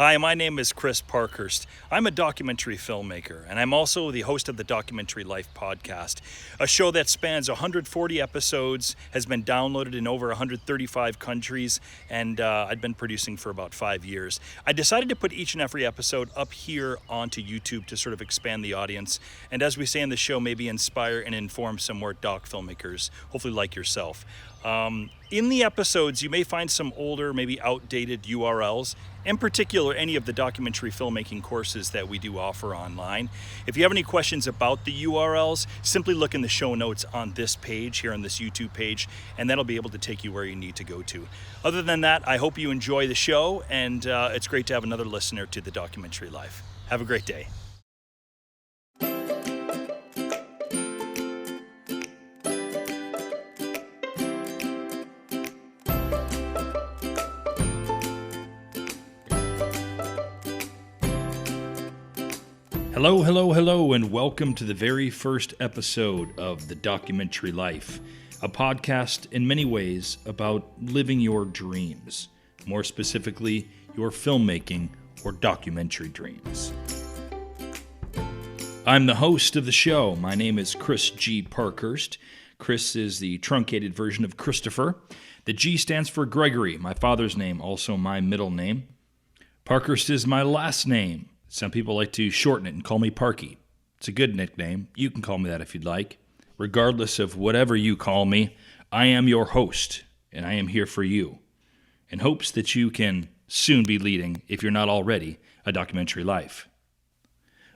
Hi, my name is Chris Parkhurst. I'm a documentary filmmaker, and I'm also the host of the Documentary Life podcast, a show that spans 140 episodes, has been downloaded in over 135 countries, and I've been producing for about 5 years. I decided to put each and every episode up here onto YouTube to sort of expand the audience, and as we say in the show, maybe inspire and inform some more doc filmmakers, hopefully like yourself. In the episodes, you may find some older, maybe outdated URLs, in particular any of the documentary filmmaking courses that we do offer online. If you have any questions about the URLs, simply look in the show notes on this page, here on this YouTube page, and that'll be able to take you where you need to go to. Other than that, I hope you enjoy the show, and it's great to have another listener to the Documentary Life. Have a great day. Hello, and welcome to the very first episode of The Documentary Life, a podcast in many ways about living your dreams, more specifically, your filmmaking or documentary dreams. I'm the host of the show. My name is Chris G. Parkhurst. Chris is the truncated version of Christopher. The G stands for Gregory, my father's name, also my middle name. Parkhurst is my last name. Some people like to shorten it and call me Parky. It's a good nickname. You can call me that if you'd like. Regardless of whatever you call me, I am your host, and I am here for you, in hopes that you can soon be leading, if you're not already, a documentary life.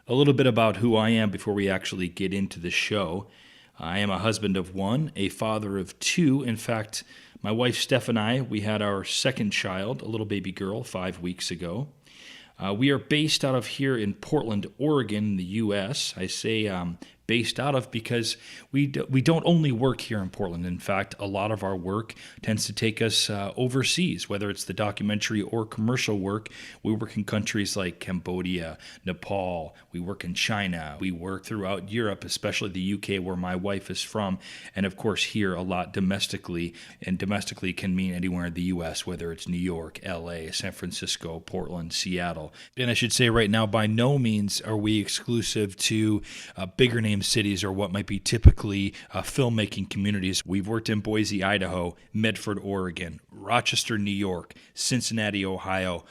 A little bit about who I am before we actually get into the show. I am a husband of one, a father of two. In fact, my wife Steph and I, we had our second child, a little baby girl, 5 weeks ago. We are based out of here in Portland, Oregon, in the U.S. I say based out of because we don't only work here in Portland. In fact, a lot of our work tends to take us overseas, whether it's the documentary or commercial work. We work in countries like Cambodia, Nepal. We work in China. We work throughout Europe, especially the UK, where my wife is from. And of course, here a lot domestically. And domestically can mean anywhere in the U.S., whether it's New York, L.A., San Francisco, Portland, Seattle. And I should say right now, by no means are we exclusive to bigger name cities or what might be typically filmmaking communities. We've worked in Boise, Idaho, Medford, Oregon, Rochester, New York, Cincinnati, Ohio,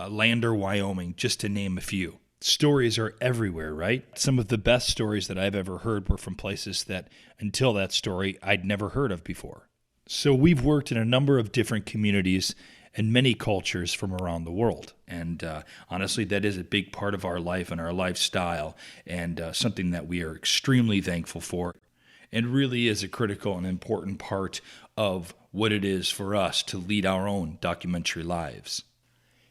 Lander, Wyoming, just to name a few. Stories are everywhere, right? Some of the best stories that I've ever heard were from places that, until that story, I'd never heard of before. So we've worked in a number of different communities and many cultures from around the world. And honestly, that is a big part of our life and our lifestyle, and something that we are extremely thankful for, and really is a critical and important part of what it is for us to lead our own documentary lives.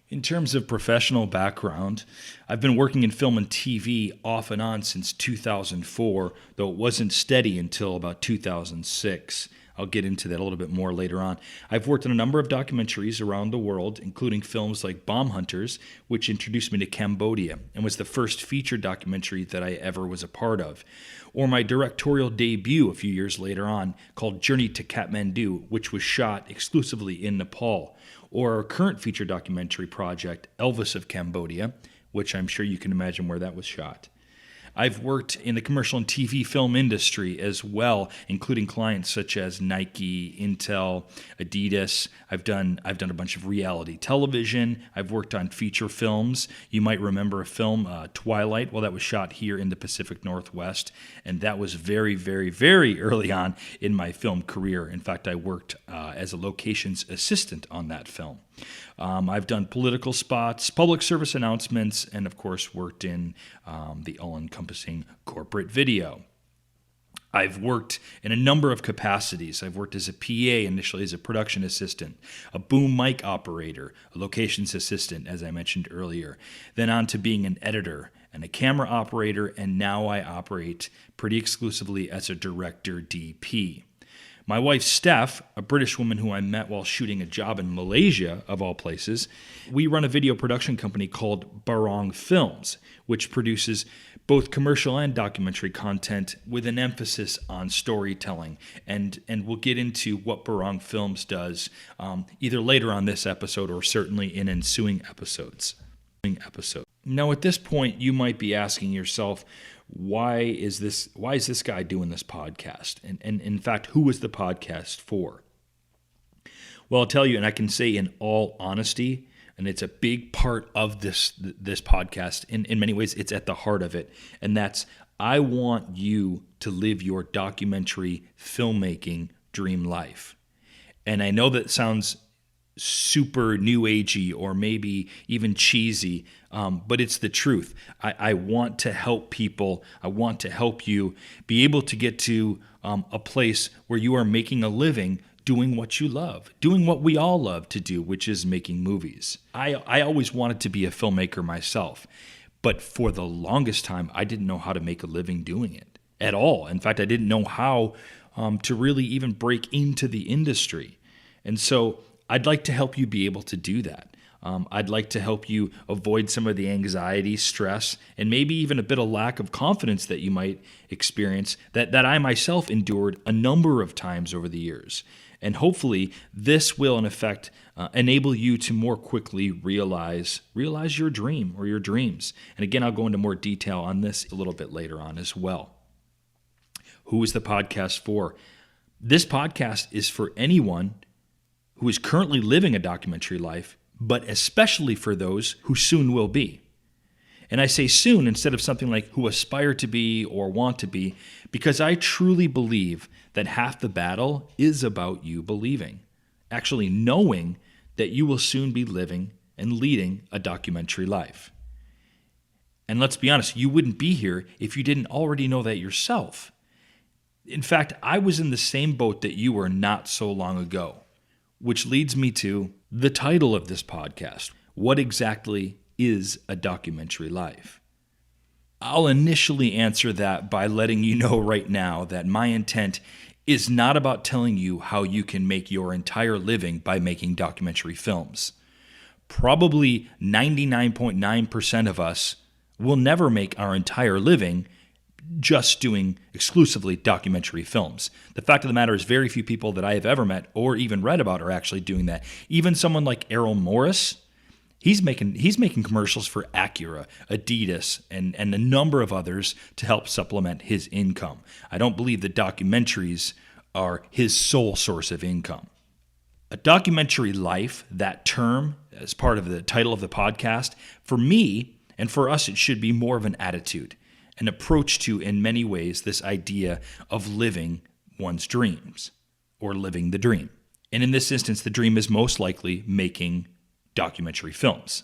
In terms of professional background, I've been working in film and TV off and on since 2004, though it wasn't steady until about 2006. I'll get into that a little bit more later on. I've worked on a number of documentaries around the world, including films like Bomb Hunters, which introduced me to Cambodia and was the first feature documentary that I ever was a part of. Or my directorial debut a few years later on called Journey to Kathmandu, which was shot exclusively in Nepal. Or our current feature documentary project, Elvis of Cambodia, which I'm sure you can imagine where that was shot. I've worked in the commercial and TV film industry as well, including clients such as Nike, Intel, Adidas. I've done a bunch of reality television. I've worked on feature films. You might remember a film, Twilight. Well, that was shot here in the Pacific Northwest, and that was very, very, very early on in my film career. In fact, I worked as a locations assistant on that film. I've done political spots, public service announcements, and of course worked in the all-encompassing corporate video. I've worked in a number of capacities. I've worked as a PA, initially as a production assistant, a boom mic operator, a locations assistant, as I mentioned earlier, then on to being an editor and a camera operator, and now I operate pretty exclusively as a director DP. My wife, Steph, a British woman who I met while shooting a job in Malaysia, of all places, we run a video production company called Barong Films, which produces both commercial and documentary content with an emphasis on storytelling. And we'll get into what Barong Films does either later on this episode or certainly in ensuing episodes. episode. Now, at this point, you might be asking yourself, why is this guy doing this podcast? And in fact, who is the podcast for? Well, I'll tell you, and I can say in all honesty, and it's a big part of this podcast. In many ways, it's at the heart of it. And that's, I want you to live your documentary filmmaking dream life. And I know that sounds super new agey or maybe even cheesy, but it's the truth. I want to help people. I want to help you be able to get to a place where you are making a living doing what you love, doing what we all love to do, which is making movies. I always wanted to be a filmmaker myself, but for the longest time, I didn't know how to make a living doing it at all. In fact, I didn't know how to really even break into the industry. And so I'd like to help you be able to do that. I'd like to help you avoid some of the anxiety, stress, and maybe even a bit of lack of confidence that you might experience that I myself endured a number of times over the years. And hopefully this will, in effect, enable you to more quickly realize your dream or your dreams. And again, I'll go into more detail on this a little bit later on as well. Who is the podcast for? This podcast is for anyone who is currently living a documentary life, but especially for those who soon will be. And I say soon instead of something like who aspire to be or want to be, because I truly believe that half the battle is about you believing, actually knowing that you will soon be living and leading a documentary life. And let's be honest, you wouldn't be here if you didn't already know that yourself. In fact, I was in the same boat that you were not so long ago, which leads me to the title of this podcast. What exactly is a documentary life? I'll initially answer that by letting you know right now that my intent is not about telling you how you can make your entire living by making documentary films. Probably 99.9% of us will never make our entire living just doing exclusively documentary films. The fact of the matter is very few people that I have ever met or even read about are actually doing that. Even someone like Errol Morris, he's making commercials for Acura, Adidas, and a number of others to help supplement his income. I don't believe that documentaries are his sole source of income. A documentary life, that term, as part of the title of the podcast, for me and for us, it should be more of an attitude, an approach to, in many ways, this idea of living one's dreams or living the dream. And in this instance, the dream is most likely making documentary films.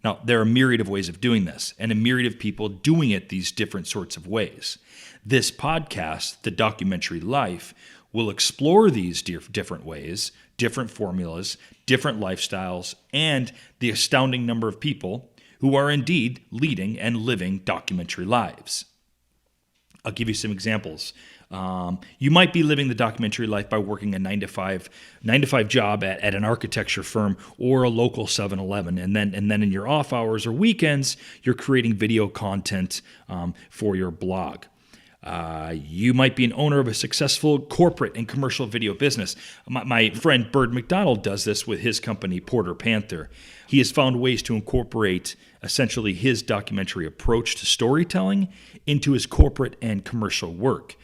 Now, there are a myriad of ways of doing this and a myriad of people doing it these different sorts of ways. This podcast, The Documentary Life, will explore these different ways, different formulas, different lifestyles, and the astounding number of people who are indeed leading and living documentary lives. I'll give you some examples. You might be living the documentary life by working a 9-to-5 job at an architecture firm or a local 7-Eleven, and then in your off hours or weekends, you're creating video content for your blog. You might be an owner of a successful corporate and commercial video business. My friend Bird McDonald does this with his company, Porter Panther. He has found ways to incorporate essentially his documentary approach to storytelling into his corporate and commercial work.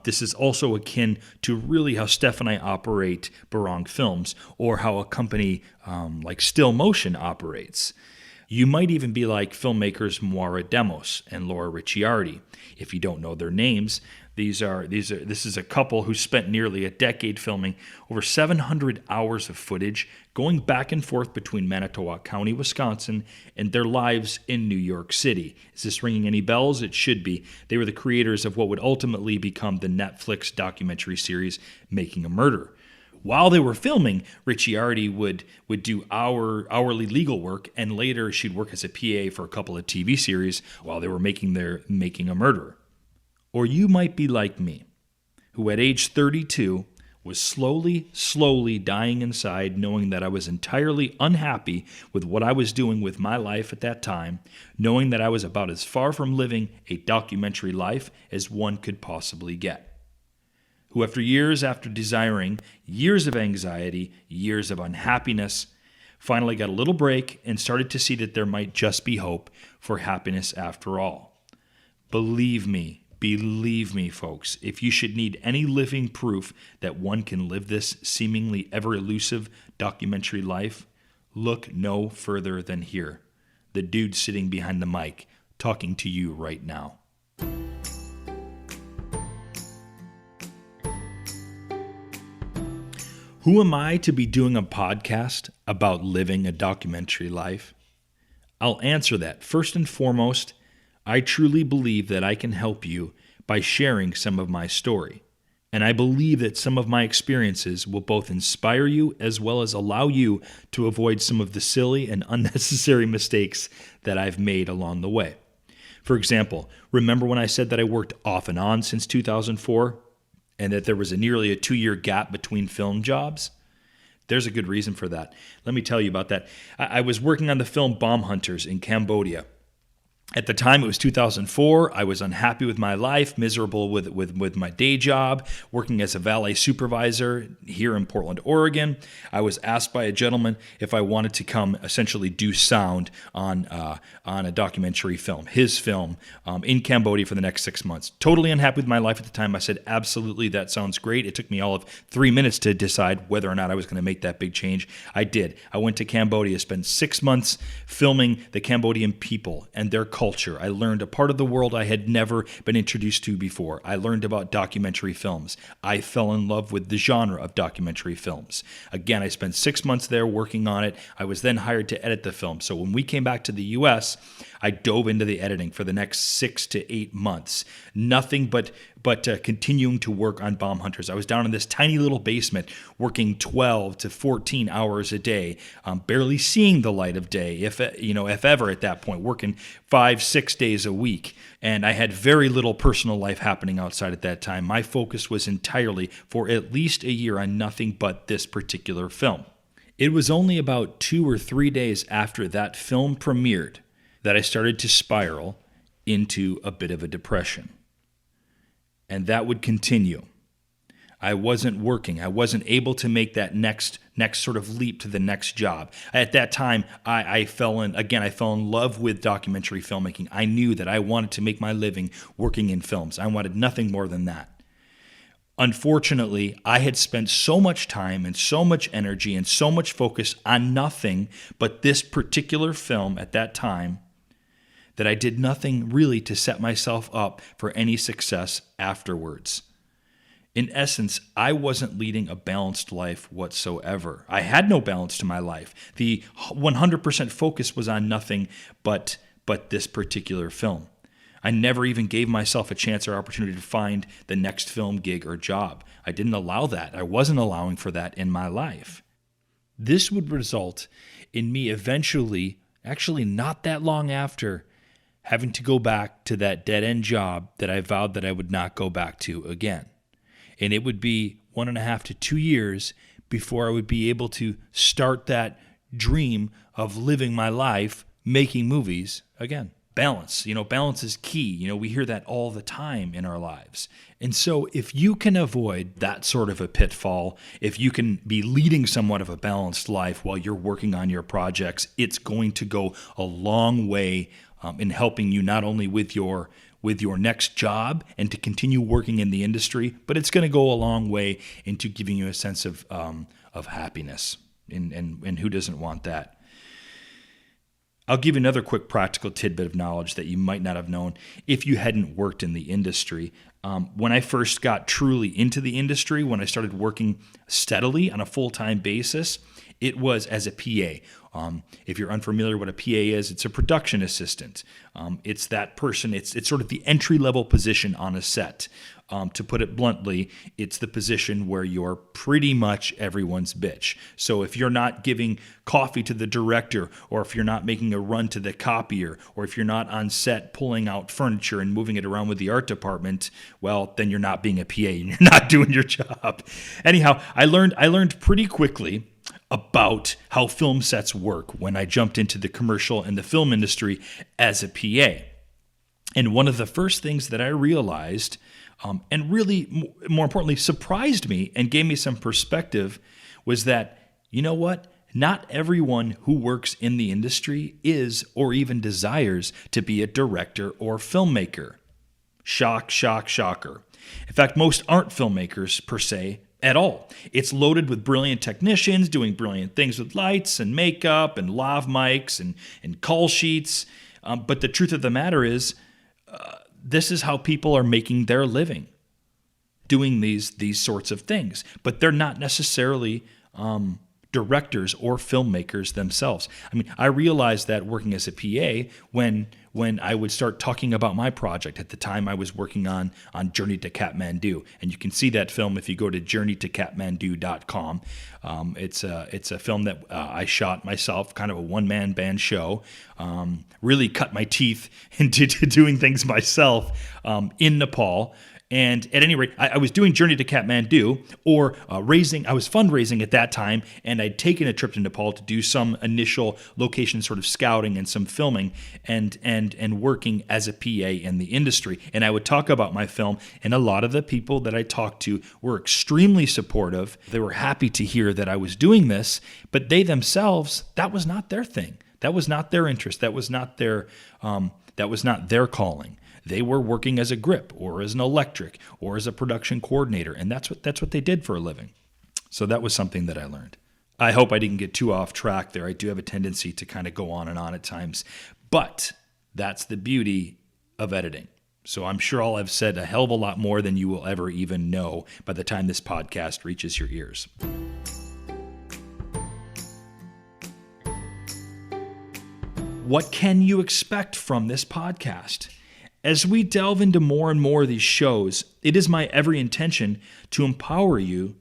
This is also akin to really how Steph and I operate Barong Films, or how a company like Still Motion operates. You might even be like filmmakers Moira Demos and Laura Ricciardi. If you don't know their names, this is a couple who spent nearly a decade filming over 700 hours of footage going back and forth between Manitowoc County, Wisconsin, and their lives in New York City. Is this ringing any bells? It should be. They were the creators of what would ultimately become the Netflix documentary series Making a Murder. While they were filming, Ricciardi would do hourly legal work, and later she'd work as a PA for a couple of TV series while they were making a Murder. Or you might be like me, who at age 32 was slowly dying inside, knowing that I was entirely unhappy with what I was doing with my life at that time, knowing that I was about as far from living a documentary life as one could possibly get. Who after desiring, years of anxiety, years of unhappiness, Finally got a little break and started to see that there might just be hope for happiness after all. Believe me, folks, if you should need any living proof that one can live this seemingly ever elusive documentary life, look no further than here. The dude sitting behind the mic talking to you right now. Who am I to be doing a podcast about living a documentary life? I'll answer that. First and foremost, I truly believe that I can help you by sharing some of my story. And I believe that some of my experiences will both inspire you as well as allow you to avoid some of the silly and unnecessary mistakes that I've made along the way. For example, remember when I said that I worked off and on since 2004? And that there was nearly a 2-year gap between film jobs? There's a good reason for that. Let me tell you about that. I was working on the film Bomb Hunters in Cambodia. At the time, it was 2004. I was unhappy with my life, miserable with my day job, working as a valet supervisor here in Portland, Oregon. I was asked by a gentleman if I wanted to come essentially do sound on a documentary film, his film, in Cambodia for the next 6 months. Totally unhappy with my life at the time. I said, absolutely, that sounds great. It took me all of 3 minutes to decide whether or not I was going to make that big change. I did. I went to Cambodia, spent 6 months filming the Cambodian people and their culture. I learned a part of the world I had never been introduced to before. I learned about documentary films. I fell in love with the genre of documentary films. Again, I spent 6 months there working on it. I was then hired to edit the film. So when we came back to the U.S., I dove into the editing for the next 6 to 8 months. Nothing but continuing to work on Bomb Hunters. I was down in this tiny little basement working 12 to 14 hours a day, barely seeing the light of day, if ever at that point, working 5-6 days a week. And I had very little personal life happening outside at that time. My focus was entirely for at least a year on nothing but this particular film. It was only about 2 or 3 days after that film premiered that I started to spiral into a bit of a depression. And that would continue. I wasn't working. I wasn't able to make that next sort of leap to the next job. At that time, I fell in love with documentary filmmaking. I knew that I wanted to make my living working in films. I wanted nothing more than that. Unfortunately, I had spent so much time and so much energy and so much focus on nothing but this particular film at that time that I did nothing really to set myself up for any success afterwards. In essence, I wasn't leading a balanced life whatsoever. I had no balance to my life. The 100% focus was on nothing but this particular film. I never even gave myself a chance or opportunity to find the next film gig or job. I didn't allow that. I wasn't allowing for that in my life. This would result in me eventually, actually not that long after, having to go back to that dead-end job that I vowed that I would not go back to again. And it would be 1.5 to 2 years before I would be able to start that dream of living my life, making movies again. Balance. Balance is key. We hear that all the time in our lives. And so if you can avoid that sort of a pitfall, if you can be leading somewhat of a balanced life while you're working on your projects, it's going to go a long way in helping you not only with your next job and to continue working in the industry, but it's going to go a long way into giving you a sense of happiness. And who doesn't want that? I'll give you another quick practical tidbit of knowledge that you might not have known if you hadn't worked in the industry. When I first got truly into the industry, when I started working steadily on a full-time basis, it was as a PA. If you're unfamiliar what a PA is, it's a production assistant. It's that person. It's sort of the entry-level position on a set. To put it bluntly, it's the position where you're pretty much everyone's bitch. So if you're not giving coffee to the director, or if you're not making a run to the copier, or if you're not on set pulling out furniture and moving it around with the art department, well, then you're not being a PA and you're not doing your job. Anyhow, I learned pretty quickly about how film sets work when I jumped into the commercial and the film industry as a PA. And one of the first things that I realized, and really, more importantly, surprised me and gave me some perspective, was that, you know what? Not everyone who works in the industry is or even desires to be a director or filmmaker. Shock, shock, shocker. In fact, most aren't filmmakers per se at all. It's loaded with brilliant technicians doing brilliant things with lights and makeup and lav mics and call sheets. But the truth of the matter is, this is how people are making their living, doing these sorts of things. But they're not necessarily directors or filmmakers themselves. I mean, I realized that working as a PA when I would start talking about my project. At the time, I was working on Journey to Kathmandu, and you can see that film if you go to journeytokathmandu.com. It's a film that I shot myself, kind of a one-man band show. Really cut my teeth into doing things myself in Nepal. And at any rate, I was doing Journey to Kathmandu, or I was fundraising at that time, and I'd taken a trip to Nepal to do some initial location sort of scouting and some filming and working as a PA in the industry. And I would talk about my film, and a lot of the people that I talked to were extremely supportive. They were happy to hear that I was doing this, but they themselves, that was not their thing. That was not their interest. That was not their calling. They were working as a grip or as an electric or as a production coordinator, and that's what they did for a living. So that was something that I learned. I hope I didn't get too off track there. I do have a tendency to kind of go on and on at times, but that's the beauty of editing. So I'm sure I'll have said a hell of a lot more than you will ever even know by the time this podcast reaches your ears. What can you expect from this podcast? As we delve into more and more of these shows, it is my every intention to empower you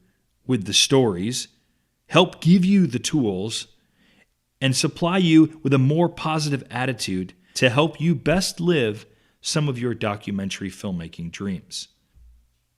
with the stories, help give you the tools, and supply you with a more positive attitude to help you best live some of your documentary filmmaking dreams.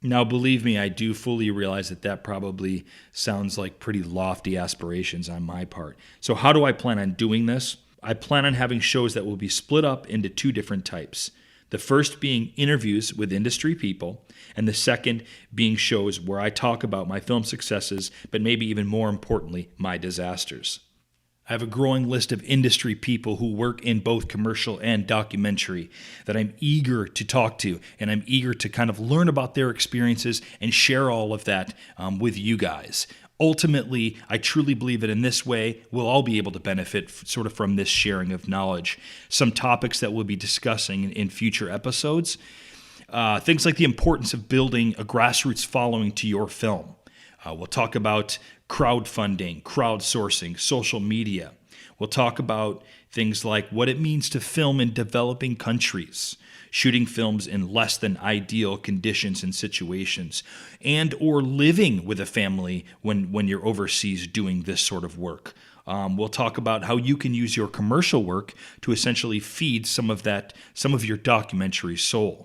Now, believe me, I do fully realize that probably sounds like pretty lofty aspirations on my part. So how do I plan on doing this? I plan on having shows that will be split up into two different types. The first being interviews with industry people, and the second being shows where I talk about my film successes, but maybe even more importantly, my disasters. I have a growing list of industry people who work in both commercial and documentary that I'm eager to talk to, and I'm eager to kind of learn about their experiences and share all of that with you guys. Ultimately, I truly believe that in this way, we'll all be able to benefit sort of from this sharing of knowledge. Some topics that we'll be discussing in future episodes, things like the importance of building a grassroots following to your film. We'll talk about crowdfunding, crowdsourcing, social media. We'll talk about things like what it means to film in developing countries, shooting films in less than ideal conditions and situations, and or living with a family when you're overseas doing this sort of work. We'll talk about how you can use your commercial work to essentially feed some of your documentary soul.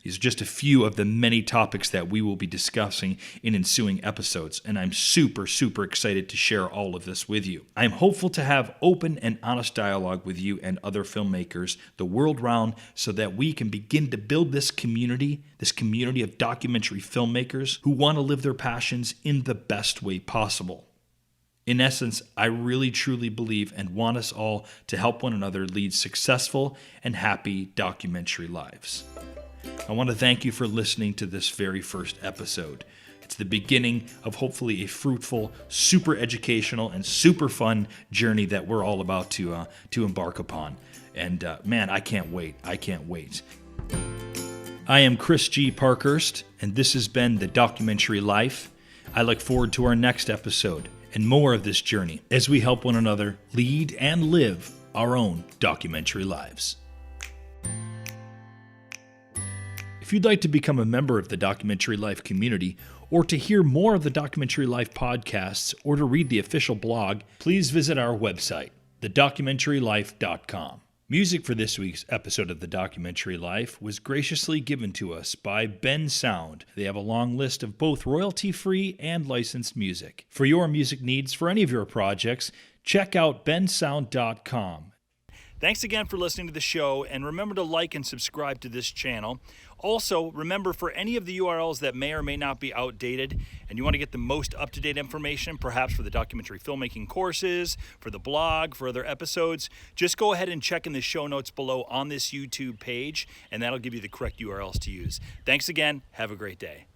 These are just a few of the many topics that we will be discussing in ensuing episodes, and I'm super, super excited to share all of this with you. I'm hopeful to have open and honest dialogue with you and other filmmakers the world round so that we can begin to build this community of documentary filmmakers who want to live their passions in the best way possible. In essence, I really truly believe and want us all to help one another lead successful and happy documentary lives. I want to thank you for listening to this very first episode. It's the beginning of hopefully a fruitful, super educational, and super fun journey that we're all about to embark upon. And man, I can't wait. I can't wait. I am Chris G. Parkhurst, and this has been The Documentary Life. I look forward to our next episode and more of this journey as we help one another lead and live our own documentary lives. If you'd like to become a member of the Documentary Life community, or to hear more of the Documentary Life podcasts, or to read the official blog, please visit our website, thedocumentarylife.com. Music for this week's episode of The Documentary Life was graciously given to us by Ben Sound. They have a long list of both royalty-free and licensed music. For your music needs for any of your projects, check out bensound.com. Thanks again for listening to the show, and remember to like and subscribe to this channel. Also, remember, for any of the URLs that may or may not be outdated and you want to get the most up-to-date information, perhaps for the documentary filmmaking courses, for the blog, for other episodes, just go ahead and check in the show notes below on this YouTube page, and that'll give you the correct URLs to use. Thanks again. Have a great day.